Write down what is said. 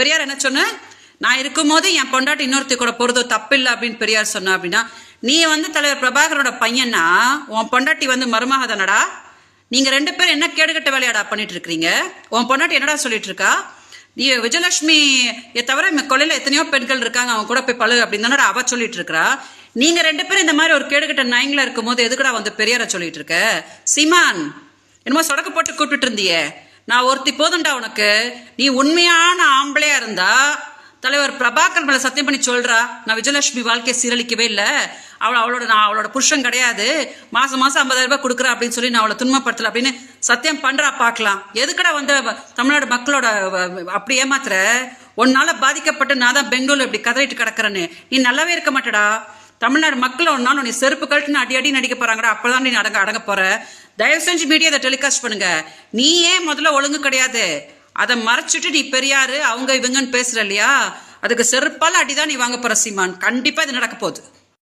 பெரியார் என்ன சொன்ன, நான் இருக்கும்போது என் பொண்டாட்டி இன்னொருத்தி கூட போறதோ தப்பு இல்லை அப்படின்னு பெரியார் சொன்ன. அப்படின்னா நீ தலைவர் பிரபாகரோட பையனா, உன் பொண்டாட்டி மருமக தானடா. நீங்க 2 பேரும் என்ன கேடுகட்ட வேலையாடா பண்ணிட்டு இருக்கீங்க? உன் பொண்டாட்டி என்னடா சொல்லிட்டு இருக்கா? நீ விஜயலட்சுமி தவிர கொலையில எத்தனையோ பெண்கள் இருக்காங்க, அவங்க கூட போய் பழகு அப்படின்னு தானடா அவ சொல்லிட்டு இருக்கா. நீங்க 2 பேரும் இந்த மாதிரி ஒரு கேடுகட்ட நாயங்களா இருக்கும் போது எதுக்குடா பெரியார சொல்லிட்டு இருக்க? சீமான் என்னமோ சொடக்க போட்டு கூப்பிட்டு இருந்தியே, நான் ஒருத்தி போதும்டா உனக்கு. நீ உண்மையான ஆம்பளையா இருந்தா தலைவர் பிரபாகர் மேல சத்தியம் பண்ணி சொல்றா, நான் விஜயலட்சுமி வாழ்க்கையை சீரழிக்கவே இல்லை, அவளோட புருஷன் கிடையாது, மாசம் 50,000 ரூபாய் கொடுக்குறா அப்படின்னு சொல்லி நான் அவளை துன்பப்படுத்தல அப்படின்னு சத்தியம் பண்றா பார்க்கலாம். எதுக்கடா தமிழ்நாடு மக்களோட அப்படி ஏமாத்துற? உன்னால பாதிக்கப்பட்டு நான் தான் பெங்களூர்ல இப்படி கதறிட்டு கிடக்குறேன்னு நீ நல்லாவே இருக்க மாட்டடா. தமிழ்நாடு மக்கள் ஒரு நாள் நீ செருப்பு கழட்டுன்னு அடி நடிக்க போறாங்கடா, அப்பதான் நீ அடங்க போற. தயவு செஞ்சு மீடியா அதை டெலிகாஸ்ட் பண்ணுங்க. நீ ஏன் முதல்ல ஒழுங்கு கிடையாது, அதை மறைச்சிட்டு நீ பெரியாரு அவங்க இவங்கன்னு பேசுற இல்லையா, அதுக்கு செருப்பால அடிதான் நீ வாங்க போற சீமான். கண்டிப்பா இது நடக்க போகுது.